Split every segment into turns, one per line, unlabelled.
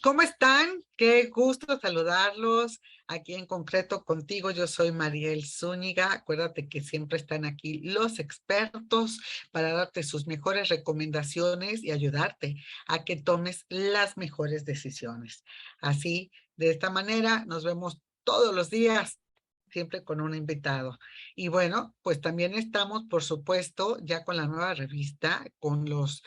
¿Cómo están? Qué gusto saludarlos. Aquí en concreto contigo, yo soy Mariel Zúñiga. Acuérdate que siempre están aquí los expertos para darte sus mejores recomendaciones y ayudarte a que tomes las mejores decisiones. Así, de esta manera, nos vemos todos los días, siempre con un invitado. Y bueno, pues también estamos, por supuesto, ya con la nueva revista, con los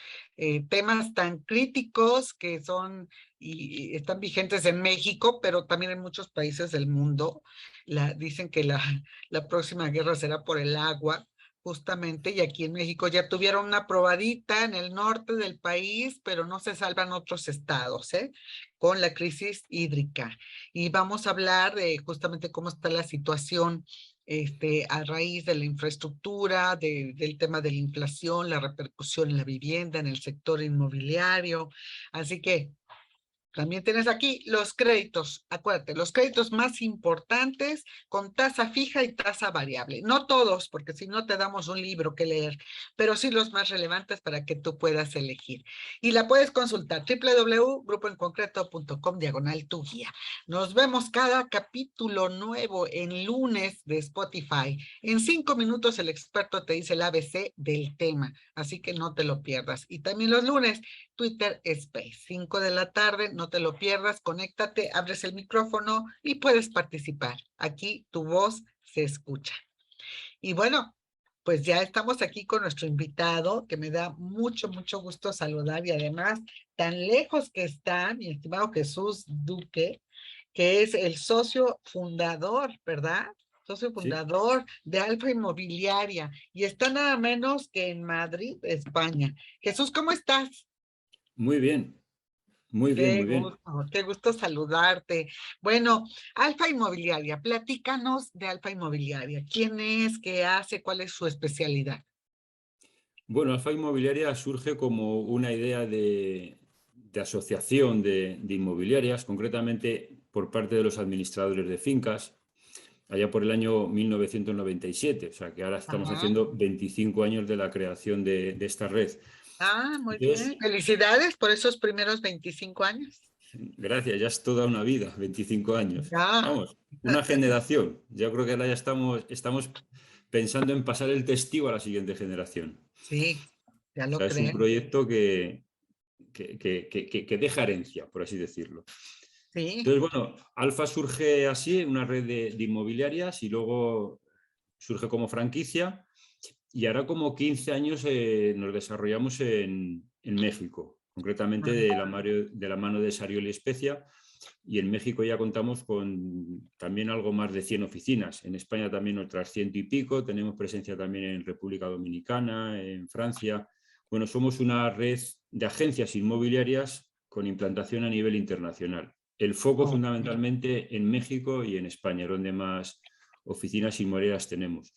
temas tan críticos que son y están vigentes en México, pero también en muchos países del mundo. Dicen que la próxima guerra será por el agua, justamente, y aquí en México ya tuvieron una probadita en el norte del país, pero no se salvan otros estados, ¿eh? Con la crisis hídrica. Y vamos a hablar de justamente cómo está la situación a raíz de la infraestructura, del tema de la inflación, la repercusión en la vivienda, en el sector inmobiliario. Así que también tienes aquí los créditos. Acuérdate, los créditos más importantes con tasa fija y tasa variable. No todos, porque si no te damos un libro que leer, pero sí los más relevantes para que tú puedas elegir. Y la puedes consultar www.grupoenconcreto.com/tu guía. Nos vemos cada capítulo nuevo en lunes de Spotify. En 5 minutos el experto te dice el ABC del tema, así que no te lo pierdas. Y también los lunes Twitter Space, 5 de la tarde, no te lo pierdas, conéctate, abres el micrófono y puedes participar. Aquí tu voz se escucha. Y bueno, pues ya estamos aquí con nuestro invitado, que me da mucho, mucho gusto saludar y además tan lejos que está, mi estimado Jesús Duque, que es el socio fundador, ¿verdad? Socio
Sí,
fundador de Alfa Inmobiliaria y está nada menos que en Madrid, España. Jesús, ¿cómo estás?
muy bien, muy bien, muy bien.
Qué gusto saludarte. Bueno, Alfa Inmobiliaria, platícanos de Alfa Inmobiliaria. ¿Quién es? ¿Qué hace? ¿Cuál es su especialidad?
Bueno, Alfa Inmobiliaria surge como una idea de asociación de inmobiliarias, concretamente por parte de los administradores de fincas, allá por el año 1997. O sea que ahora estamos
Ajá.
haciendo 25 años de la creación de esta red.
Ah, muy bien.
Entonces,
Felicidades por esos primeros 25 años.
gracias, ya es toda una vida, 25 años.
Ya,
Vamos, una generación. Yo creo que ahora ya estamos pensando en pasar el testigo a la siguiente generación.
sí, ya
O
lo
sea, es un
creo.
proyecto que deja herencia, por así decirlo.
Sí.
Entonces, bueno, Alfa surge así, una red de inmobiliarias y luego surge como franquicia y ahora como 15 años nos desarrollamos en México, concretamente de la mano de Sarioli Especia, y en México ya contamos con también algo más de 100 oficinas. En España también otras 100 y pico. Tenemos presencia también en República Dominicana, en Francia. Bueno, somos una red de agencias inmobiliarias con implantación a nivel internacional. El foco
Ok.
fundamentalmente en México y en España, donde más oficinas inmobiliarias tenemos.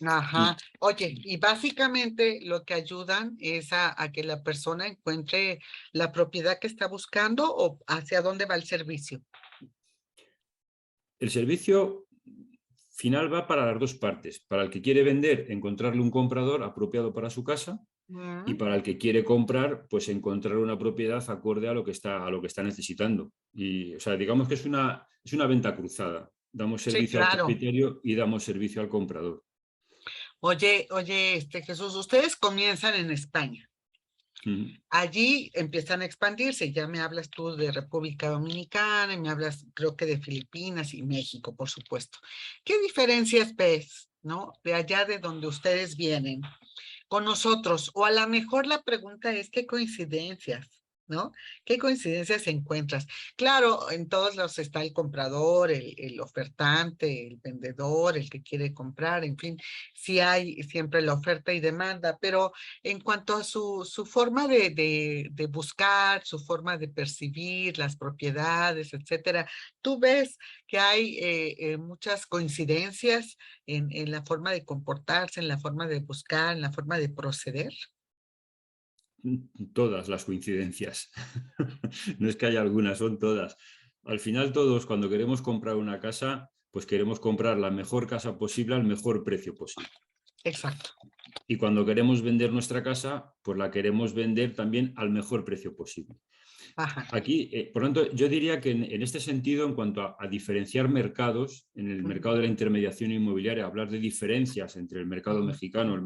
Ajá.
Y
Oye, y básicamente lo que ayudan es a que la persona encuentre la propiedad que está buscando o hacia dónde va el servicio.
el servicio final va para las dos partes. Para el que quiere vender, encontrarle un comprador apropiado para su casa, y
Mm,
para el que quiere comprar, pues encontrar una propiedad acorde a lo que está necesitando. Y, o sea, digamos que es una venta cruzada. Damos
sí,
servicio al
claro.
propietario y damos servicio al comprador.
Oye, Jesús, ustedes comienzan en España.
Uh-huh.
Allí empiezan a expandirse. Ya me hablas tú de República Dominicana, y me hablas, creo que de Filipinas y México, por supuesto. ¿Qué diferencias ves, no? De allá de donde ustedes vienen con nosotros, o a lo mejor la pregunta es, ¿qué coincidencias? ¿No? ¿Qué coincidencias encuentras? Claro, en todos los está el comprador, el ofertante, el vendedor, el que quiere comprar, en fin, sí hay siempre la oferta y demanda, pero en cuanto a su forma de buscar, su forma de percibir las propiedades, etcétera, ¿tú ves que hay muchas coincidencias en la forma de comportarse, en la forma de buscar, en la forma de proceder?
Todas las coincidencias. No es que haya algunas, son todas. Al final todos, cuando queremos comprar una casa, pues queremos comprar la mejor casa posible al mejor precio posible.
Exacto.
Y cuando queremos vender nuestra casa, pues la queremos vender también al mejor precio posible.
Ajá.
Aquí, por lo tanto, yo diría que en este sentido, en cuanto a diferenciar mercados, en el mercado de la intermediación inmobiliaria, hablar de diferencias entre el mercado mexicano y el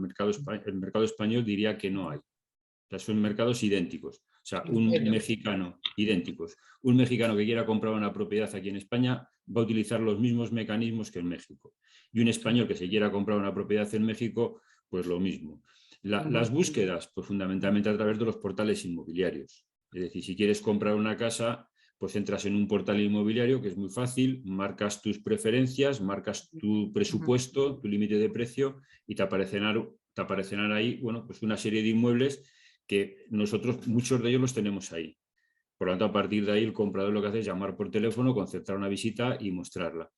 mercado español, diría que no hay. O sea, son mercados idénticos. O sea,
¿En serio?
idénticos. Un mexicano que quiera comprar una propiedad aquí en España va a utilizar los mismos mecanismos que en México. Y un español que se quiera comprar una propiedad en México, pues lo mismo. Las búsquedas, pues fundamentalmente a través de los portales inmobiliarios. Es decir, si quieres comprar una casa, pues entras en un portal inmobiliario que es muy fácil, marcas tus preferencias, marcas tu presupuesto, tu límite de precio y te aparecerán ahí, bueno, pues una serie de inmuebles que nosotros, muchos de ellos los tenemos ahí. Por lo tanto, a partir de ahí el comprador lo que hace es llamar por teléfono, concertar una visita y mostrarla.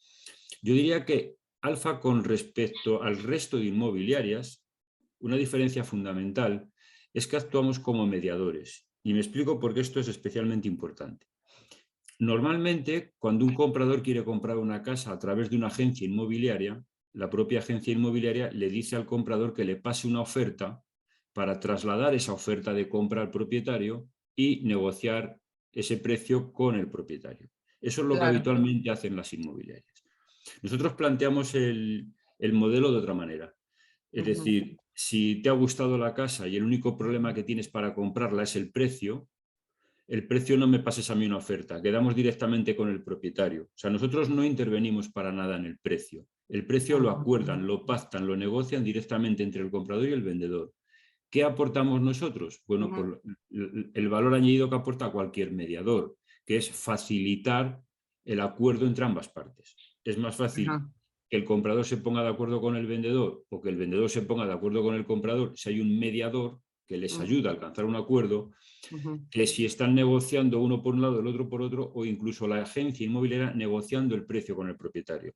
Yo diría que Alfa, con respecto al resto de inmobiliarias, una diferencia fundamental es que actuamos como mediadores. Y me explico por qué esto es especialmente importante. Normalmente, cuando un comprador quiere comprar una casa a través de una agencia inmobiliaria, la propia agencia inmobiliaria le dice al comprador que le pase una oferta para trasladar esa oferta de compra al propietario y negociar ese precio con el propietario. Eso es lo que
Claro.
habitualmente hacen las inmobiliarias. Nosotros planteamos el modelo de otra manera. Es decir, si te ha gustado la casa y el único problema que tienes para comprarla es el precio no me pases a mí una oferta, quedamos directamente con el propietario. O sea, nosotros no intervenimos para nada en el precio. El precio lo acuerdan, lo pactan, lo negocian directamente entre el comprador y el vendedor. ¿Qué aportamos nosotros? Bueno, pues el valor añadido que aporta cualquier mediador, que es facilitar el acuerdo entre ambas partes. Es más fácil que el comprador se ponga de acuerdo con el vendedor o que el vendedor se ponga de acuerdo con el comprador si hay un mediador que les ayuda a alcanzar un acuerdo, que si están negociando uno por un lado, el otro por otro, o incluso la agencia inmobiliaria negociando el precio con el propietario.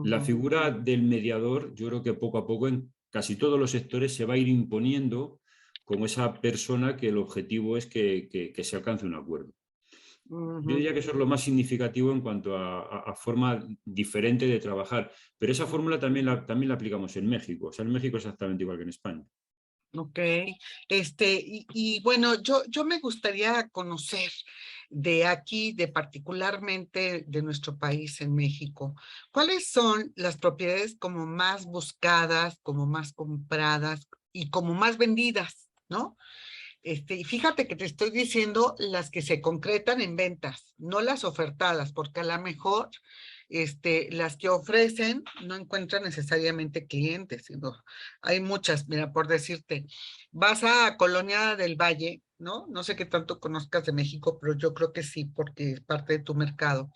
La figura del mediador, yo creo que poco a poco en casi todos los sectores se va a ir imponiendo como esa persona que el objetivo es que se alcance un acuerdo. Yo diría que eso es lo más significativo en cuanto a forma diferente de trabajar, pero esa fórmula también la aplicamos en México. O sea, en México es exactamente igual que en España.
Ok, y bueno, yo me gustaría conocer de aquí, de particularmente de nuestro país en México, ¿cuáles son las propiedades como más buscadas, como más compradas y como más vendidas, ¿no? Y fíjate que te estoy diciendo las que se concretan en ventas, no las ofertadas, porque a lo mejor las que ofrecen no encuentran necesariamente clientes, sino hay muchas. Mira, por decirte, vas a Colonia del Valle, ¿no? No sé qué tanto conozcas de México, pero yo creo que sí, porque es parte de tu mercado.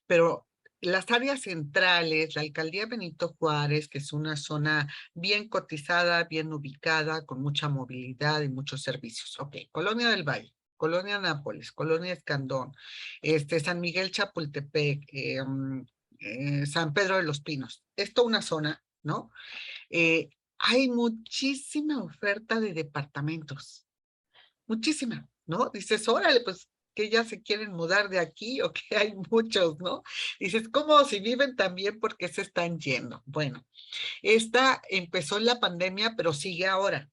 Pero las áreas centrales, la alcaldía Benito Juárez, que es una zona bien cotizada, bien ubicada, con mucha movilidad y muchos servicios. Ok, Colonia del Valle, Colonia Nápoles, Colonia Escandón, San Miguel Chapultepec, San Pedro de los Pinos. Esto una zona, ¿no? Hay muchísima oferta de departamentos, muchísima, ¿no? Dices, órale, pues que ya se quieren mudar de aquí o que hay muchos, ¿no? Dices, ¿cómo si viven también porque se están yendo? Bueno, esta empezó en la pandemia, pero sigue ahora.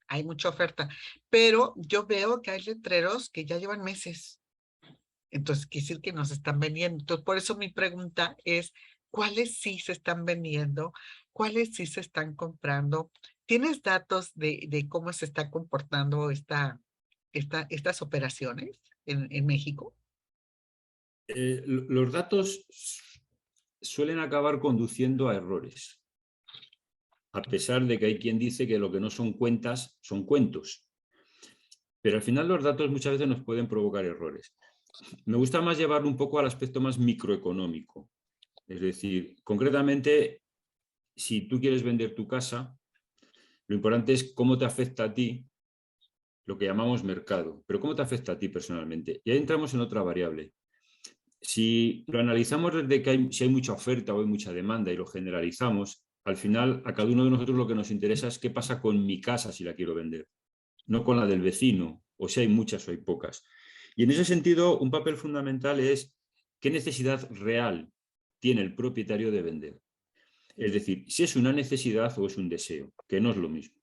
Hay mucha oferta, pero yo veo que hay letreros que ya llevan meses. Entonces, quiere decir que nos están vendiendo. Entonces, por eso mi pregunta es, ¿cuáles sí se están vendiendo? ¿Cuáles sí se están comprando? ¿Tienes datos de cómo se está comportando estas operaciones en México?
Los datos suelen acabar conduciendo a errores, a pesar de que hay quien dice que lo que no son cuentas son cuentos. Pero al final los datos muchas veces nos pueden provocar errores. Me gusta más llevarlo un poco al aspecto más microeconómico. Es decir, concretamente, si tú quieres vender tu casa, lo importante es cómo te afecta a ti lo que llamamos mercado, pero cómo te afecta a ti personalmente. Y ahí entramos en otra variable. Si lo analizamos desde que si hay mucha oferta o hay mucha demanda y lo generalizamos, al final a cada uno de nosotros lo que nos interesa es qué pasa con mi casa si la quiero vender, no con la del vecino, o si hay muchas o hay pocas. Y en ese sentido, un papel fundamental es qué necesidad real tiene el propietario de vender. Es decir, si es una necesidad o es un deseo, que no es lo mismo.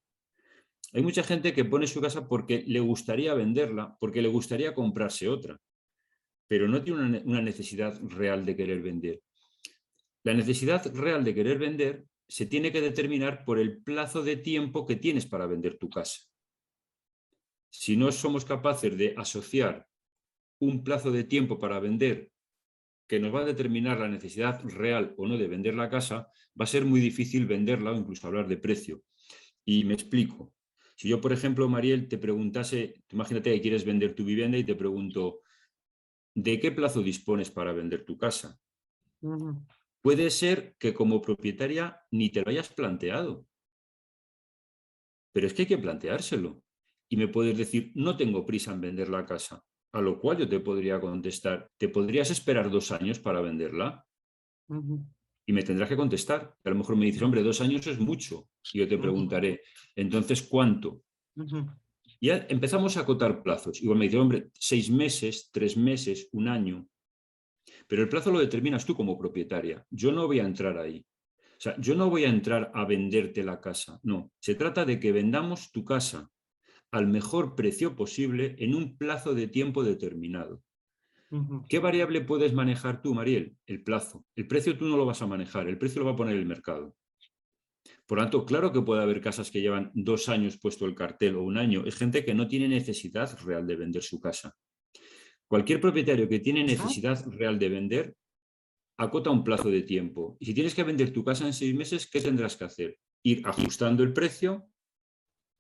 Hay mucha gente que pone su casa porque le gustaría venderla, porque le gustaría comprarse otra, pero no tiene una necesidad real de querer vender. La necesidad real de querer vender se tiene que determinar por el plazo de tiempo que tienes para vender tu casa. Si no somos capaces de asociar un plazo de tiempo para vender que nos va a determinar la necesidad real o no de vender la casa, va a ser muy difícil venderla o incluso hablar de precio. Y me explico. Si yo, por ejemplo, Mariel, te preguntase, imagínate que quieres vender tu vivienda y te pregunto, ¿de qué plazo dispones para vender tu casa? Puede ser que como propietaria ni te lo hayas planteado, pero es que hay que planteárselo. Y me puedes decir, no tengo prisa en vender la casa, a lo cual yo te podría contestar, ¿te podrías esperar 2 años para venderla? Y me tendrás que contestar. A lo mejor me dices, hombre, 2 años es mucho. Y yo te preguntaré, entonces, ¿cuánto? Y ya empezamos a acotar plazos. Igual me dices, hombre, 6 meses, 3 meses, 1 año. Pero el plazo lo determinas tú como propietaria. Yo no voy a entrar ahí. O sea, yo no voy a entrar a venderte la casa. No, se trata de que vendamos tu casa al mejor precio posible en un plazo de tiempo determinado. ¿Qué variable puedes manejar tú, Mariel? El plazo. El precio tú no lo vas a manejar, el precio lo va a poner el mercado. Por lo tanto, claro que puede haber casas que llevan 2 años puesto el cartel o 1 año. Es gente que no tiene necesidad real de vender su casa. Cualquier propietario que tiene necesidad real de vender, acota un plazo de tiempo. Y si tienes que vender tu casa en 6 meses, ¿qué tendrás que hacer? Ir ajustando el precio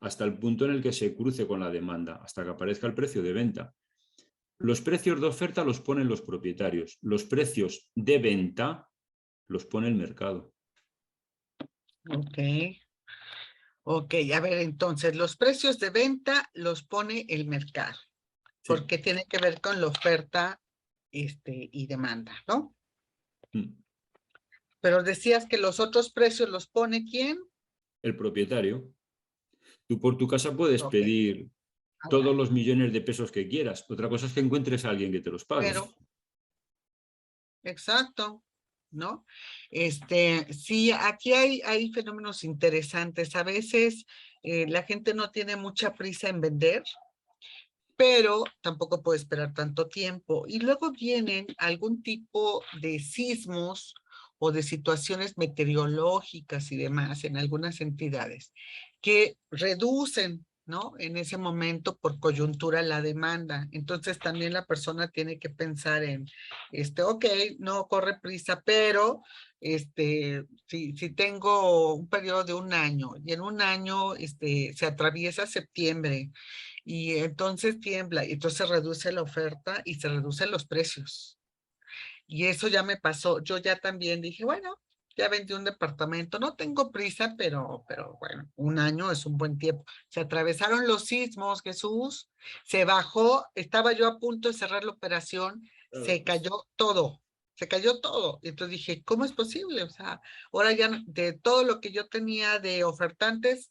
hasta el punto en el que se cruce con la demanda, hasta que aparezca el precio de venta. Los precios de oferta los ponen los propietarios. Los precios de venta los pone el mercado.
Ok. Ok, a ver, entonces, los precios de venta los pone el mercado,
Sí.
porque tiene que ver con la oferta y demanda, ¿no? Pero decías que los otros precios los pone ¿quién?
El propietario. Tú por tu casa puedes
Ok.
pedir
Ahora,
todos los millones de pesos que quieras. Otra cosa es que encuentres a alguien que te los pague.
pero, exacto, ¿no? Sí, aquí hay fenómenos interesantes. A veces la gente no tiene mucha prisa en vender, pero tampoco puede esperar tanto tiempo. Y luego vienen algún tipo de sismos o de situaciones meteorológicas y demás en algunas entidades que reducen, ¿no? En ese momento por coyuntura la demanda. Entonces también la persona tiene que pensar en, ok, no corre prisa, pero si tengo un periodo de 1 año y en 1 año se atraviesa septiembre y entonces tiembla, y entonces reduce la oferta y se reducen los precios. Y eso ya me pasó. Yo ya también dije, bueno, ya vendí un departamento, no tengo prisa, pero bueno, 1 año es un buen tiempo. Se atravesaron los sismos, Jesús, se bajó, estaba yo a punto de cerrar la operación, se cayó todo. Se cayó todo. Y entonces dije, ¿cómo es posible? O sea, ahora ya de todo lo que yo tenía de ofertantes,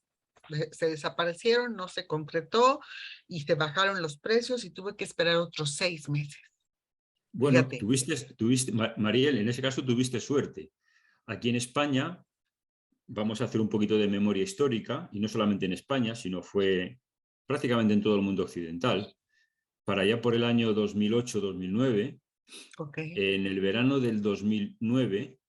se desaparecieron, no se concretó y se bajaron los precios y tuve que esperar otros 6 meses.
Bueno,
Fíjate.
Mariel, en ese caso tuviste suerte. Aquí en España, vamos a hacer un poquito de memoria histórica, y no solamente en España, sino fue prácticamente en todo el mundo occidental. Para allá por el año 2008-2009,
Ok.
en el verano del 2009,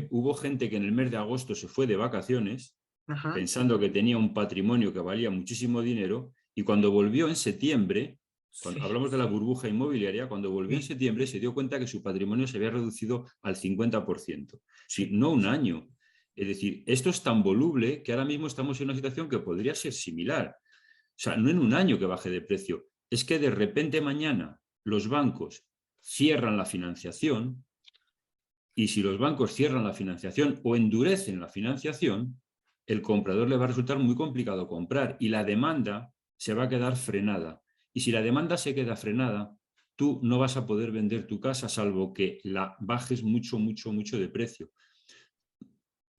hubo gente que en el mes de agosto se fue de vacaciones
Ajá.
pensando que tenía un patrimonio que valía muchísimo dinero y cuando volvió en septiembre, cuando
Sí,
hablamos de la burbuja inmobiliaria, cuando volvió en
sí,
septiembre se dio cuenta que su patrimonio se había reducido al 50%. Sí,
sí.
no 1 año. Es decir, esto es tan voluble que ahora mismo estamos en una situación que podría ser similar. O sea, no en 1 año que baje de precio, es que de repente mañana los bancos cierran la financiación y si los bancos cierran la financiación o endurecen la financiación, el comprador le va a resultar muy complicado comprar y la demanda se va a quedar frenada. Y si la demanda se queda frenada, tú no vas a poder vender tu casa salvo que la bajes mucho, mucho, mucho de precio.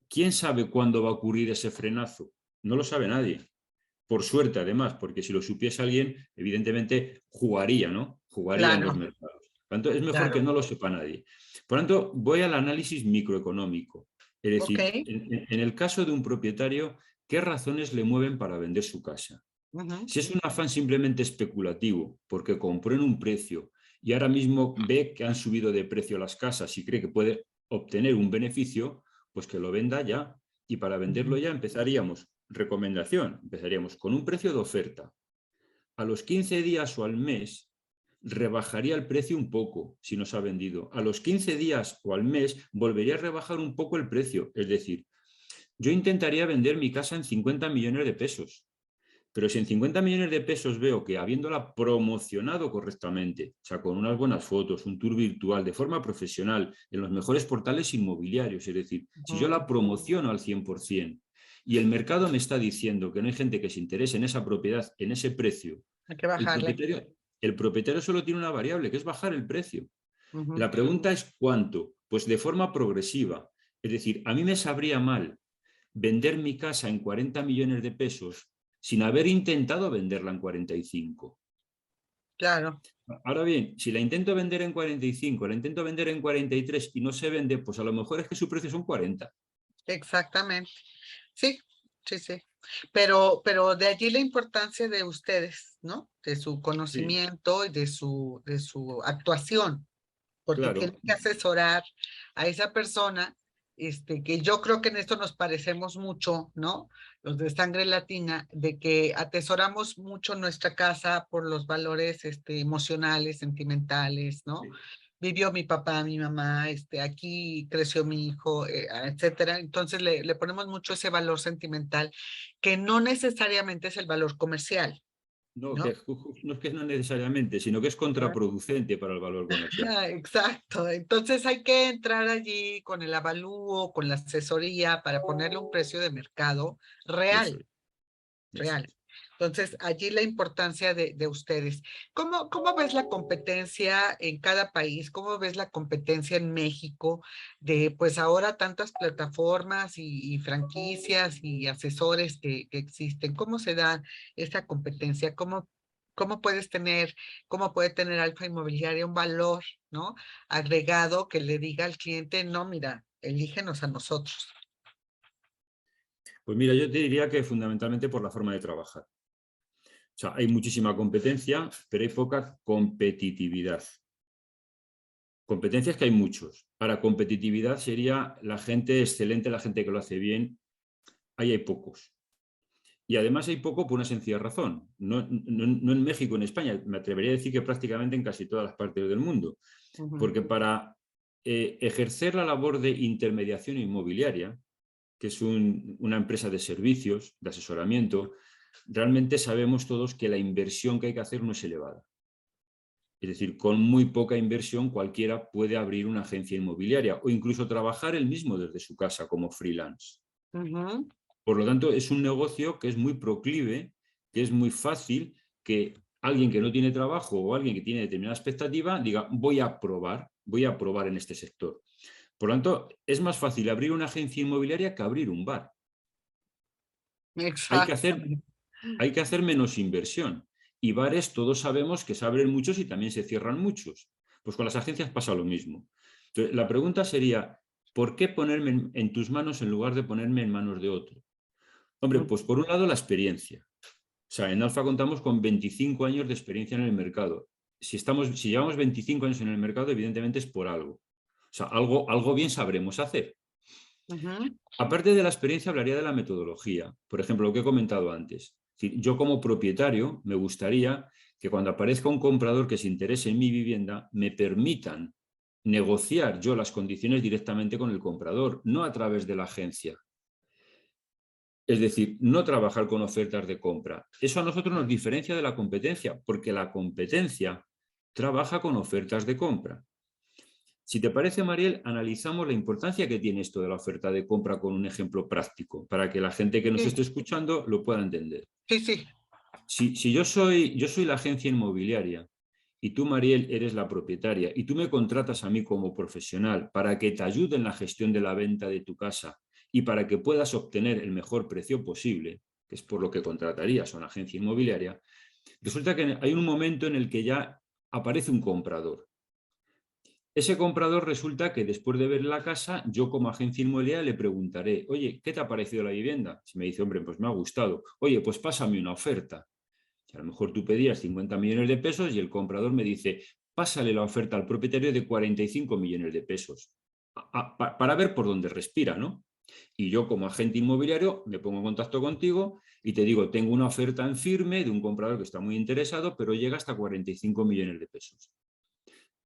¿Quién sabe cuándo va a ocurrir ese frenazo? No lo sabe nadie. Por suerte, además, porque si lo supiese alguien, evidentemente jugaría, ¿no? Jugaría en los
Claro,
mercados. Por tanto, es mejor que
claro.
no lo sepa nadie. Por tanto, voy al análisis microeconómico. Es
Ok.
decir, en el caso de un propietario, ¿qué razones le mueven para vender su casa?
Ujú,
Si es un afán simplemente especulativo, porque compró en un precio y ahora mismo ve que han subido de precio las casas y cree que puede obtener un beneficio, pues que lo venda ya. Y para venderlo
ujú.
ya empezaríamos, recomendación, empezaríamos con un precio de oferta. A los 15 días o al mes rebajaría el precio un poco si no se ha vendido. A los 15 días o al mes volvería a rebajar un poco el precio. Es decir, yo intentaría vender mi casa en 50 millones de pesos. Pero si en 50 millones de pesos veo que habiéndola promocionado correctamente, o sea, con unas buenas fotos, un tour virtual, de forma profesional, en los mejores portales inmobiliarios, es decir, si yo
Ujú.
la promociono al 100% y el mercado me está diciendo que no hay gente que se interese en esa propiedad, en ese precio,
Hay que
el
bajarle.
propietario, el propietario solo tiene una variable, que es bajar el precio.
Ujú.
La pregunta es ¿cuánto? Pues de forma progresiva. Es decir, a mí me sabría mal vender mi casa en 40 millones de pesos sin haber intentado venderla en 45.
Claro,
Ahora bien, si la intento vender en 45, la intento vender en 43 y no se vende, pues a lo mejor es que su precio son 40.
exactamente. Sí, sí, sí. Pero de allí la importancia de ustedes, ¿no? De su
Sí,
conocimiento y de su actuación, porque
claro.
tienen que asesorar a esa persona, que yo creo que en esto nos parecemos mucho, ¿no? Los de sangre latina, de que atesoramos mucho nuestra casa por los valores, emocionales, sentimentales, ¿no?
Sí.
Vivió mi papá, mi mamá, aquí creció mi hijo, etcétera. Entonces le ponemos mucho ese valor sentimental, que no necesariamente es el valor comercial,
No, que
¿no?
no es que no necesariamente, sino que es contraproducente para el valor comercial.
Ah, exacto. Entonces hay que entrar allí con el avalúo, con la asesoría para ponerle un precio de mercado
Eso
real,
es, eso
real.
es.
Entonces, allí la importancia de ustedes. ¿Cómo ves la competencia en cada país? ¿Cómo ves la competencia en México de, pues ahora tantas plataformas y franquicias y asesores que existen? ¿Cómo se da esa competencia? ¿Cómo puedes tener, cómo puede tener Alfa Inmobiliaria un valor, ¿no? Agregado que le diga al cliente, no, mira, elígenos a nosotros.
Pues mira, yo te diría que fundamentalmente por la forma de trabajar. O sea, hay muchísima competencia, pero hay poca competitividad. Competencias que hay muchos. Ahora, competitividad sería la gente excelente, la gente que lo hace bien. Ahí hay pocos. Y además hay poco por una sencilla razón. No en México, en España. Me atrevería a decir que prácticamente en casi todas las partes del mundo.
Ujú.
Porque para ejercer la labor de intermediación inmobiliaria, que es una empresa de servicios, de asesoramiento, realmente sabemos todos que la inversión que hay que hacer no es elevada. Es decir, con muy poca inversión cualquiera puede abrir una agencia inmobiliaria o incluso trabajar él mismo desde su casa como freelance.
Ujú.
Por lo tanto, es un negocio que es muy proclive, que es muy fácil que alguien que no tiene trabajo o alguien que tiene determinada expectativa diga, voy a probar en este sector. Por lo tanto, es más fácil abrir una agencia inmobiliaria que abrir un bar. Hay que hacer,
Exactamente.
hay que hacer menos inversión. Y bares todos sabemos que se abren muchos y también se cierran muchos. Pues con las agencias pasa lo mismo. Entonces, la pregunta sería, ¿por qué ponerme en tus manos en lugar de ponerme en manos de otro? Hombre, pues por un lado la experiencia. O sea, en Alfa contamos con 25 años de experiencia en el mercado. Si llevamos 25 años en el mercado, evidentemente es por algo. O sea, algo bien sabremos hacer.
Ujú.
Aparte de la experiencia, hablaría de la metodología. Por ejemplo, lo que he comentado antes. Es decir, yo como propietario me gustaría que cuando aparezca un comprador que se interese en mi vivienda, me permitan negociar yo las condiciones directamente con el comprador, no a través de la agencia. Es decir, no trabajar con ofertas de compra. Eso a nosotros nos diferencia de la competencia, porque la competencia trabaja con ofertas de compra. Si te parece, Mariel, analizamos la importancia que tiene esto de la oferta de compra con un ejemplo práctico, para que la gente que nos
Sí,
esté escuchando lo pueda entender.
sí, sí.
Si yo soy la agencia inmobiliaria y tú, Mariel, eres la propietaria y tú me contratas a mí como profesional para que te ayude en la gestión de la venta de tu casa y para que puedas obtener el mejor precio posible, que es por lo que contratarías a una agencia inmobiliaria, resulta que hay un momento en el que ya aparece un comprador. Ese comprador resulta que después de ver la casa, yo como agencia inmobiliaria le preguntaré, oye, ¿qué te ha parecido la vivienda? Si me dice, hombre, pues me ha gustado. Oye, pues pásame una oferta. A lo mejor tú pedías 50 millones de pesos y el comprador me dice, pásale la oferta al propietario de 45 millones de pesos. Para ver por dónde respira, ¿no? Y yo como agente inmobiliario me pongo en contacto contigo y te digo, tengo una oferta en firme de un comprador que está muy interesado, pero llega hasta 45 millones de pesos.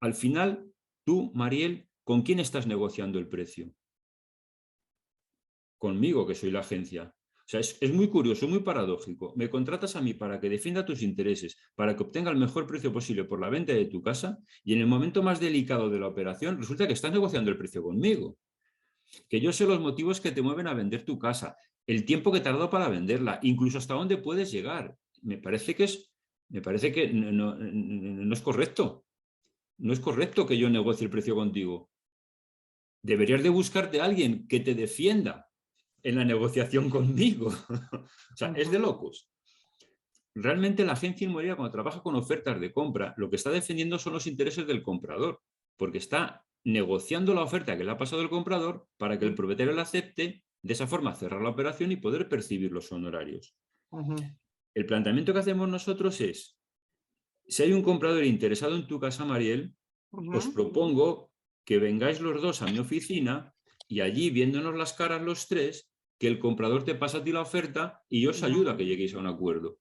Al final, tú, Mariel, ¿con quién estás negociando el precio? Conmigo, que soy la agencia. O sea, es muy curioso, muy paradójico. Me contratas a mí para que defienda tus intereses, para que obtenga el mejor precio posible por la venta de tu casa y en el momento más delicado de la operación resulta que estás negociando el precio conmigo. Que yo sé los motivos que te mueven a vender tu casa, el tiempo que tardó para venderla, incluso hasta dónde puedes llegar. Me parece que no es correcto. No es correcto que yo negocie el precio contigo. Deberías de buscarte a alguien que te defienda en la negociación conmigo. O sea, es de locos. Realmente la agencia inmobiliaria, cuando trabaja con ofertas de compra, lo que está defendiendo son los intereses del comprador, porque está negociando la oferta que le ha pasado el comprador para que el propietario la acepte, de esa forma cerrar la operación y poder percibir los honorarios. El planteamiento que hacemos nosotros es, si hay un comprador interesado en tu casa, Mariel, os propongo que vengáis los dos a mi oficina y allí, viéndonos las caras los tres, que el comprador te pasa a ti la oferta y yo os ayudo a que lleguéis a un acuerdo.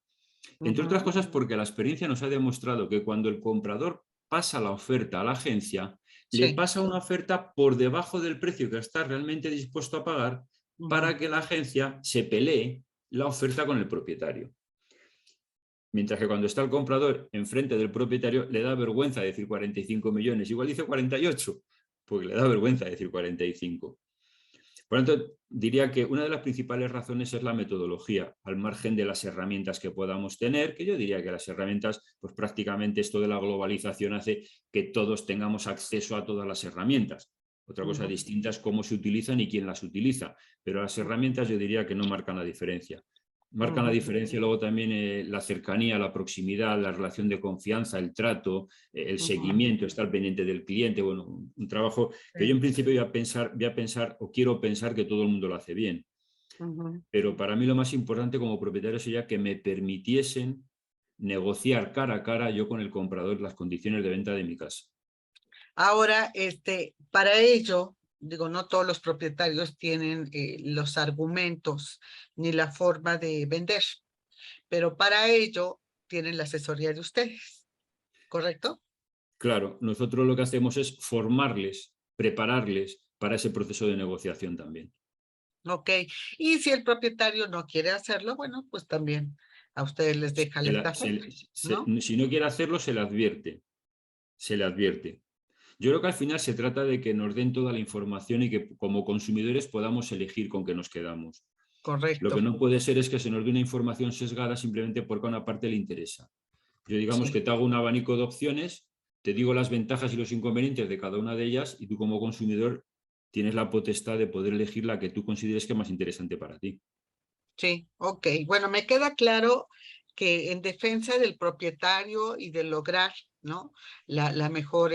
Entre otras cosas porque la experiencia nos ha demostrado que cuando el comprador pasa la oferta a la agencia, le
Sí.
pasa una oferta por debajo del precio que está realmente dispuesto a pagar para que la agencia se pelee la oferta con el propietario. Mientras que cuando está el comprador enfrente del propietario le da vergüenza decir 45 millones, igual dice 48, porque le da vergüenza decir 45. Por lo tanto, diría que una de las principales razones es la metodología, al margen de las herramientas que podamos tener, que yo diría que las herramientas, pues prácticamente esto de la globalización hace que todos tengamos acceso a todas las herramientas. Otra cosa distinta es cómo se utilizan y quién las utiliza, pero las herramientas yo diría que no marcan la diferencia. Marcan la diferencia luego también la cercanía, la proximidad, la relación de confianza, el trato, el seguimiento, estar pendiente del cliente. Bueno, un trabajo que yo en principio voy a pensar o quiero pensar que todo el mundo lo hace bien. Pero para mí lo más importante como propietario sería que me permitiesen negociar cara a cara yo con el comprador las condiciones de venta de mi casa.
Ahora, para ello, digo, no todos los propietarios tienen los argumentos ni la forma de vender, pero para ello tienen la asesoría de ustedes, ¿correcto?
Claro, nosotros lo que hacemos es formarles, prepararles para ese proceso de negociación también.
Ok. Y si el propietario no quiere hacerlo, bueno, pues también a ustedes les deja la estafeta, ¿no?
Si no quiere hacerlo, se le advierte. Se le advierte. Yo creo que al final se trata de que nos den toda la información y que como consumidores podamos elegir con qué nos quedamos. Lo que
Correcto.
no puede ser es que se nos dé una información sesgada simplemente porque a una parte le interesa. Yo digamos
Sí.
que te hago un abanico de opciones, te digo las ventajas y los inconvenientes de cada una de ellas y tú como consumidor tienes la potestad de poder elegir la que tú consideres que es más interesante para ti.
Sí, ok. Bueno, me queda claro que en defensa del propietario y de lograr, ¿no? La mejor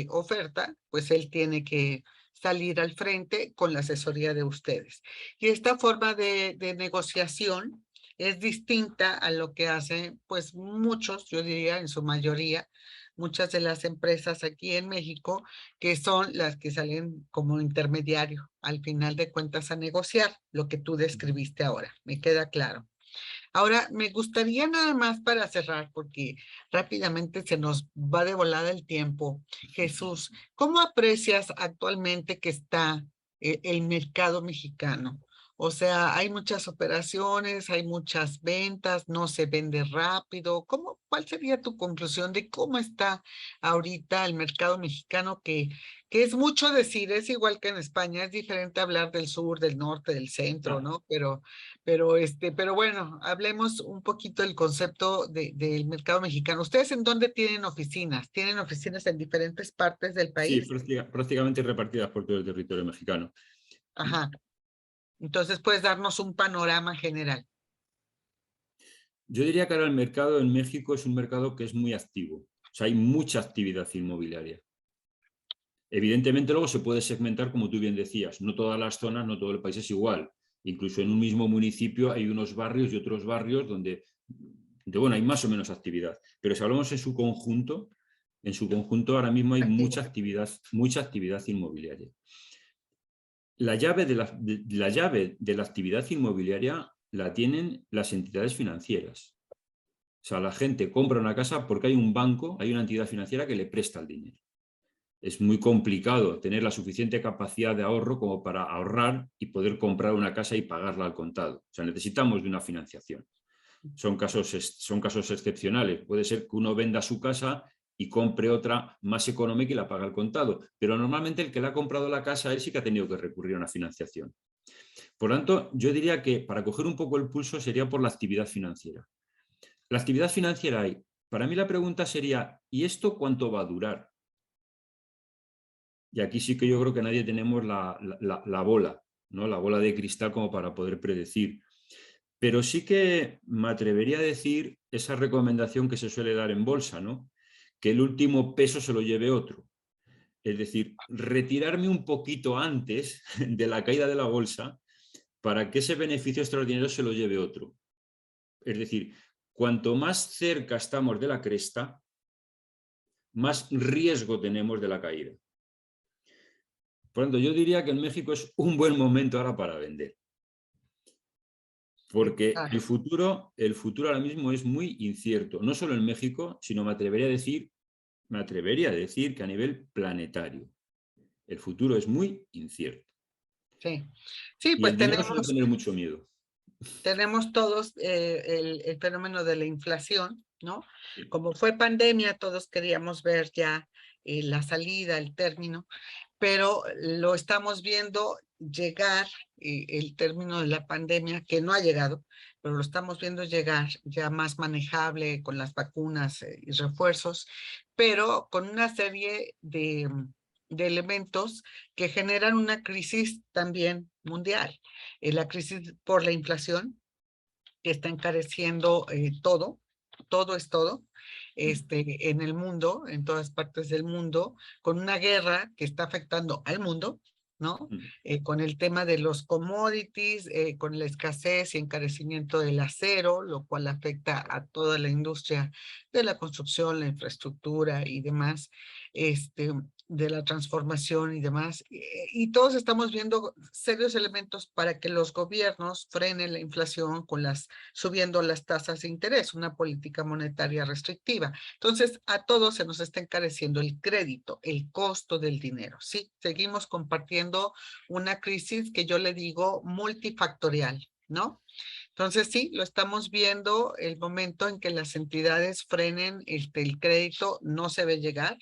oferta, pues él tiene que salir al frente con la asesoría de ustedes. Y esta forma de negociación es distinta a lo que hacen, pues muchos, yo diría en su mayoría, muchas de las empresas aquí en México, que son las que salen como intermediario al final de cuentas a negociar lo que tú describiste ahora. Me queda claro. Ahora, me gustaría nada más para cerrar, porque rápidamente se nos va de volada el tiempo. Jesús, ¿cómo aprecias actualmente que está el mercado mexicano? O sea, hay muchas operaciones, hay muchas ventas, no se vende rápido. ¿Cuál sería tu conclusión de cómo está ahorita el mercado mexicano? Que es mucho decir, es igual que en España, es diferente hablar del sur, del norte, del centro,
Ah,
¿no? Pero bueno, hablemos un poquito del concepto del mercado mexicano. ¿Ustedes en dónde tienen oficinas? ¿Tienen oficinas en diferentes partes del
sí,
país?
prácticamente repartidas por todo el territorio mexicano.
Ajá. Entonces, puedes darnos un panorama general.
Yo diría que ahora el mercado en México es un mercado que es muy activo. O sea, hay mucha actividad inmobiliaria. Evidentemente luego se puede segmentar, como tú bien decías, no todas las zonas, no todo el país es igual. Incluso en un mismo municipio hay unos barrios y otros barrios donde bueno, hay más o menos actividad. Pero si hablamos en su conjunto ahora mismo hay mucha actividad inmobiliaria. La llave de la actividad inmobiliaria la tienen las entidades financieras. O sea, la gente compra una casa porque hay un banco, hay una entidad financiera que le presta el dinero. Es muy complicado tener la suficiente capacidad de ahorro como para ahorrar y poder comprar una casa y pagarla al contado. O sea, necesitamos de una financiación. Son casos excepcionales. Puede ser que uno venda su casa y compre otra más económica y la paga al contado. Pero normalmente el que le ha comprado la casa, él sí que ha tenido que recurrir a una financiación. Por lo tanto, yo diría que para coger un poco el pulso sería por la actividad financiera. La actividad financiera hay. Para mí la pregunta sería, ¿y esto cuánto va a durar? Y aquí sí que yo creo que nadie tenemos la bola, ¿no? La bola de cristal como para poder predecir. Pero sí que me atrevería a decir esa recomendación que se suele dar en bolsa, ¿no? Que el último peso se lo lleve otro. Es decir, retirarme un poquito antes de la caída de la bolsa para que ese beneficio extraordinario se lo lleve otro. Es decir, cuanto más cerca estamos de la cresta, más riesgo tenemos de la caída. Por lo tanto, yo diría que en México es un buen momento ahora para vender. Porque el futuro ahora mismo es muy incierto, no solo en México, sino me atrevería a decir que a nivel planetario. El futuro es muy incierto.
Sí, sí,
Y
pues
el dinero suele tener mucho miedo.
tenemos todos el fenómeno de la inflación, ¿no?
Sí.
Como fue pandemia, todos queríamos ver ya la salida, el término, pero lo estamos viendo llegar, el término de la pandemia, que no ha llegado, pero lo estamos viendo llegar ya más manejable con las vacunas y refuerzos, pero con una serie de elementos que generan una crisis también mundial. La crisis por la inflación, que está encareciendo todo es todo, en el mundo, en todas partes del mundo, con una guerra que está afectando al mundo, ¿no? Con el tema de los commodities, con la escasez y encarecimiento del acero, lo cual afecta a toda la industria de la construcción, la infraestructura y demás, de la transformación y demás. Y todos estamos viendo serios elementos para que los gobiernos frenen la inflación con subiendo las tasas de interés, una política monetaria restrictiva. Entonces, a todos se nos está encareciendo el crédito, el costo del dinero. Sí, seguimos compartiendo una crisis que yo le digo multifactorial, ¿no? Entonces, sí, lo estamos viendo, el momento en que las entidades frenen el crédito no se ve llegar,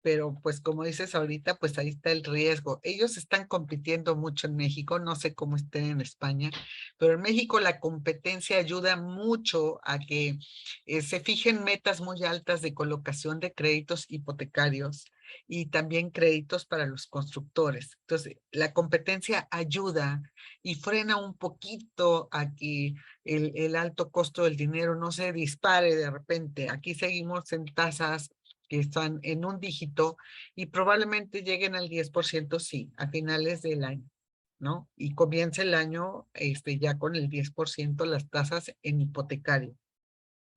pero pues como dices ahorita, pues ahí está el riesgo. Ellos están compitiendo mucho en México, no sé cómo estén en España, pero en México la competencia ayuda mucho a que se fijen metas muy altas de colocación de créditos hipotecarios y también créditos para los constructores. Entonces, la competencia ayuda y frena un poquito a que el alto costo del dinero no se dispare de repente. Aquí seguimos en tasas que están en un dígito y probablemente lleguen al 10%, sí, a finales del año, ¿no? Y comienza el año ya con el 10% las tasas en hipotecario,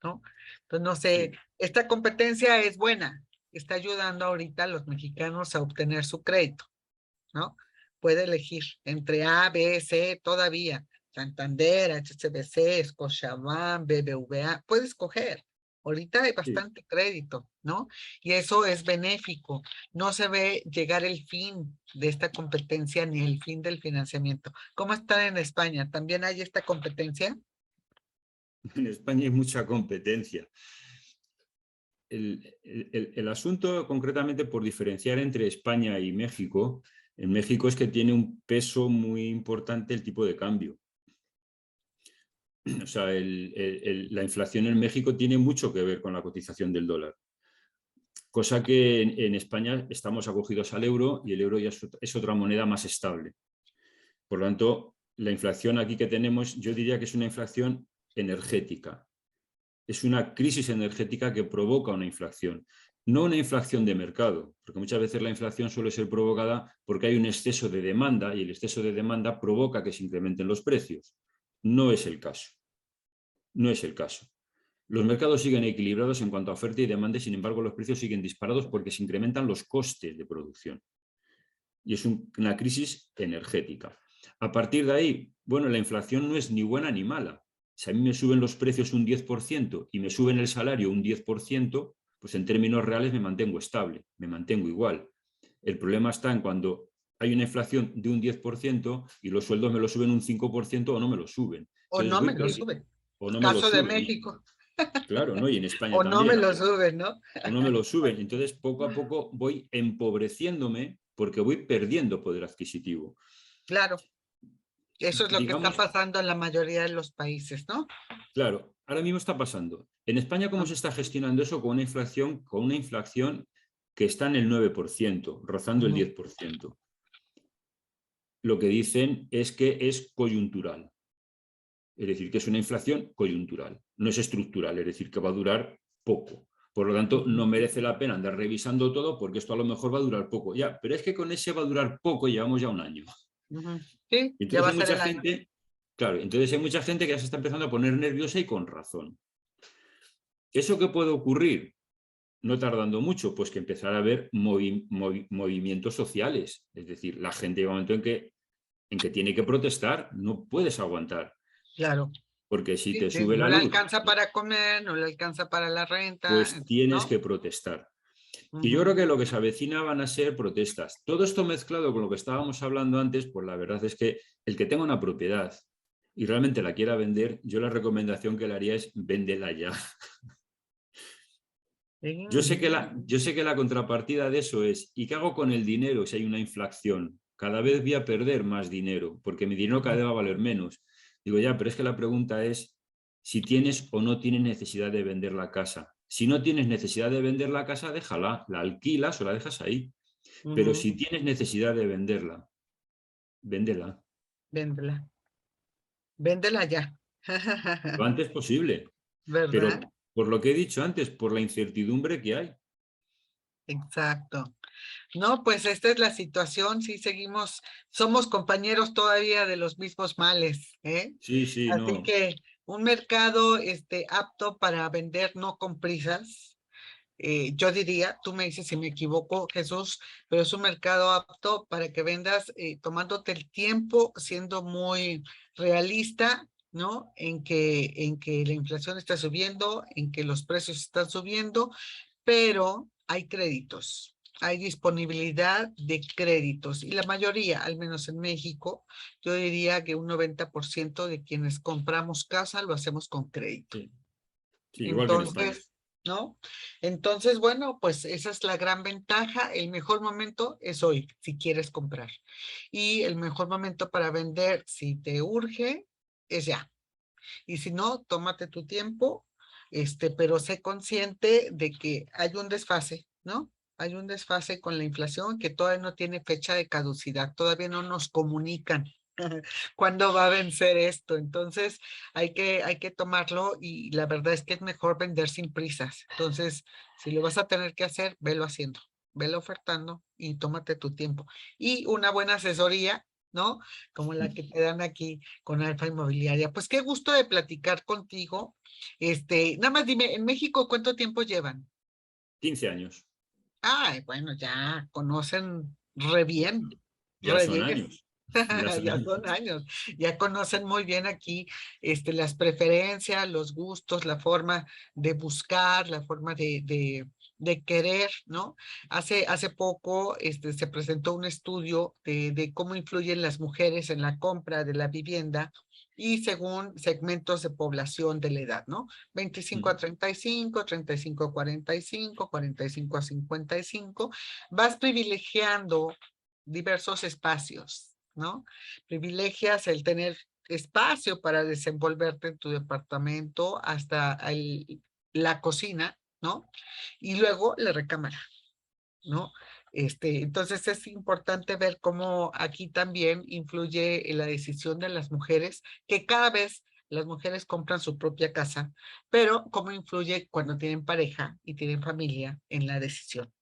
¿no? Entonces, no sé, esta competencia es buena, está ayudando ahorita a los mexicanos a obtener su crédito, ¿no? Puede elegir entre A, B, C, todavía, Santander, HSBC, Scotiabank, BBVA, puede escoger. Ahorita hay bastante crédito, ¿no? Y eso es benéfico. No se ve llegar el fin de esta competencia ni el fin del financiamiento. ¿Cómo están en España? ¿También hay esta competencia?
En España hay mucha competencia. El asunto, concretamente, por diferenciar entre España y México, en México es que tiene un peso muy importante el tipo de cambio. O sea, la inflación en México tiene mucho que ver con la cotización del dólar. Cosa que en España estamos acogidos al euro y el euro ya es otra moneda más estable. Por lo tanto, la inflación aquí que tenemos, yo diría que es una inflación energética. Es una crisis energética que provoca una inflación. no una inflación de mercado, porque muchas veces la inflación suele ser provocada porque hay un exceso de demanda y el exceso de demanda provoca que se incrementen los precios. No es el caso. No es el caso. Los mercados siguen equilibrados en cuanto a oferta y demanda, sin embargo, los precios siguen disparados porque se incrementan los costes de producción. Y es una crisis energética. A partir de ahí, bueno, la inflación no es ni buena ni mala. Si a mí me suben los precios un 10% y me suben el salario un 10%, pues en términos reales me mantengo estable, me mantengo igual. El problema está en cuando hay una inflación de un 10% y los sueldos me lo suben un 5% o no me lo suben.
O
Entonces
no
voy
me lo
perdiendo,
suben.
o no me lo
Caso de
suben.
México.
Claro, ¿no? Y en España
O no me
también.
lo suben, ¿no?
O no me lo suben. Entonces, poco a poco voy empobreciéndome porque voy perdiendo poder adquisitivo.
Claro, eso es lo que está
Digamos,
pasando en la mayoría de los países, ¿no?
claro, ahora mismo está pasando. En España, ¿cómo
Ah,
se está gestionando eso con una inflación que está en el 9%, rozando el
ujú.
10%? Lo que dicen es que es coyuntural. Es decir, que es una inflación coyuntural, no es estructural, es decir, que va a durar poco. Por lo tanto,
Ujú,
no merece la pena andar revisando todo porque esto a lo mejor va a durar poco. Ya, pero es que con ese va a durar poco, llevamos ya un año.
ujú. Sí, ya
Entonces
va a
hay
ser
mucha
el año.
gente, claro, entonces hay mucha gente que ya se está empezando a poner nerviosa y con razón. ¿Eso qué puede ocurrir? No tardando mucho, pues que empezar a haber movimientos sociales. Es decir, la gente llega un momento en que tiene que protestar, no puedes aguantar.
Claro.
Porque si
Sí,
te
sí,
sube
no
la
le
luz,
alcanza para comer, no le alcanza para la renta,
pues tienes
¿no?
que protestar. Y yo creo
Ujú.
que lo que se avecina van a ser protestas. Todo esto mezclado con lo que estábamos hablando antes, pues la verdad es que el que tenga una propiedad y realmente la quiera vender, yo la recomendación que le haría es véndela ya.
Sí,
Yo sé que la contrapartida de eso es, ¿y qué hago con el dinero si hay una inflación? Cada vez voy a perder más dinero, porque mi dinero cada
ujú.
vez va a valer menos. Digo, ya, pero es que la pregunta es si tienes o no tienes necesidad de vender la casa. Si no tienes necesidad de vender la casa, déjala, la alquilas o la dejas ahí. Pero
Ujú.
si tienes necesidad de venderla, véndela
Véndela, véndela ya.
lo antes posible. Pero
¿Verdad?
por lo que he dicho antes, por la incertidumbre que hay.
Exacto. No, pues esta es la situación, sí seguimos, somos compañeros todavía de los mismos males, ¿eh?
Sí, sí,
Así
no.
que un mercado apto para vender no con prisas, yo diría, tú me dices si me equivoco, Jesús, pero es un mercado apto para que vendas tomándote el tiempo, siendo muy realista, ¿no? En que la inflación está subiendo, en que los precios están subiendo, pero hay créditos, hay disponibilidad de créditos y la mayoría, al menos en México, yo diría que un 90% de quienes compramos casa lo hacemos con crédito.
Sí, sí, igual que en España.
Entonces, ¿no? Entonces, bueno, pues esa es la gran ventaja. El mejor momento es hoy, si quieres comprar. Y el mejor momento para vender, si te urge, es ya. Y si no, tómate tu tiempo, pero sé consciente de que hay un desfase, ¿no? Hay un desfase con la inflación que todavía no tiene fecha de caducidad, todavía no nos comunican cuándo va a vencer esto. Entonces, hay que tomarlo y la verdad es que es mejor vender sin prisas. Entonces, si lo vas a tener que hacer, velo haciendo, velo ofertando y tómate tu tiempo. Y una buena asesoría, ¿no? Como la que te dan aquí con Alfa Inmobiliaria. Pues qué gusto de platicar contigo. Nada más dime, ¿en México cuánto tiempo llevan?
15 años.
Ay, bueno, ya conocen re bien,
Ya
re
son
bien.
años. Ya son
Ya son
años.
años, ya conocen muy bien aquí las preferencias, los gustos, la forma de buscar, la forma de querer, ¿no? Hace poco se presentó un estudio de cómo influyen las mujeres en la compra de la vivienda y según segmentos de población de la edad, ¿no? 25 a 35, 35 a 45, 45 a 55, vas privilegiando diversos espacios, ¿no? Privilegias el tener espacio para desenvolverte en tu departamento hasta la cocina, ¿no? Y luego la recámara, ¿no? Entonces es importante ver cómo aquí también influye en la decisión de las mujeres que cada vez las mujeres compran su propia casa, pero cómo influye cuando tienen pareja y tienen familia en la decisión.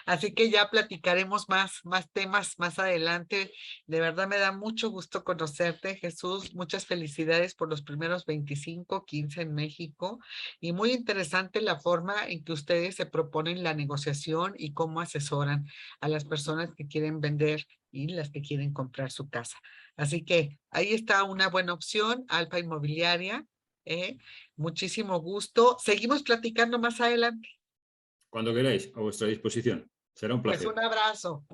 Así que ya platicaremos más temas más adelante. De verdad me da mucho gusto conocerte, Jesús. Muchas felicidades por los primeros 25, 15 en México. Y muy interesante la forma en que ustedes se proponen la negociación y cómo asesoran a las personas que quieren vender y las que quieren comprar su casa. Así que ahí está una buena opción, Alfa Inmobiliaria. ¿Eh? Muchísimo gusto. Seguimos platicando más adelante.
Cuando queráis, a vuestra disposición. Será un
Pues
placer.
un
Un
abrazo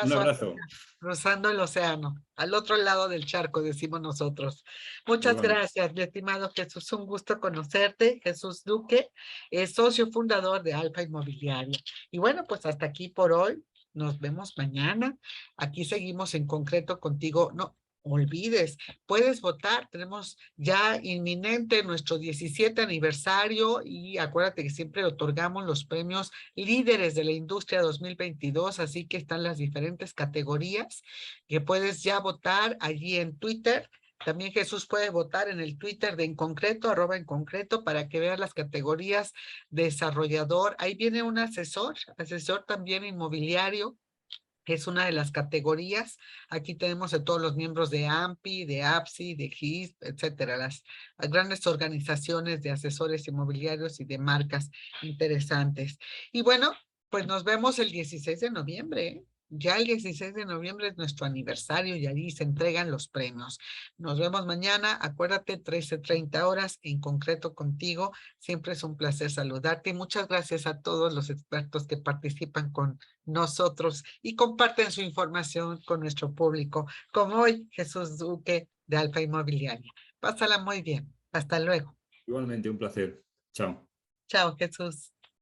hasta
abrazo.
allá, cruzando el océano, al otro lado del charco, decimos nosotros. Muchas
Igualmente.
gracias, mi estimado Jesús, un gusto conocerte. Jesús Duque es socio fundador de Alfa Inmobiliaria. Y bueno, pues hasta aquí por hoy. Nos vemos mañana. Aquí seguimos en concreto contigo. No olvides, puedes votar. Tenemos ya inminente nuestro 17 aniversario y acuérdate que siempre otorgamos los premios líderes de la industria 2022, así que están las diferentes categorías que puedes ya votar allí en Twitter. También Jesús puede votar en el Twitter de En Concreto, @En Concreto, para que veas las categorías desarrollador. Ahí viene un asesor también inmobiliario, es una de las categorías. Aquí tenemos a todos los miembros de AMPI, de APSI, de GISP, etcétera, las grandes organizaciones de asesores inmobiliarios y de marcas interesantes. Y bueno, pues nos vemos el 16 de noviembre, ¿eh? Ya el 16 de noviembre es nuestro aniversario y ahí se entregan los premios. Nos vemos mañana, acuérdate, 13:30 En Concreto contigo. Siempre es un placer saludarte y muchas gracias a todos los expertos que participan con nosotros y comparten su información con nuestro público, como hoy Jesús Duque de Alfa Inmobiliaria. Pásala muy bien. Hasta luego.
Igualmente, un placer. Chao.
Chao, Jesús.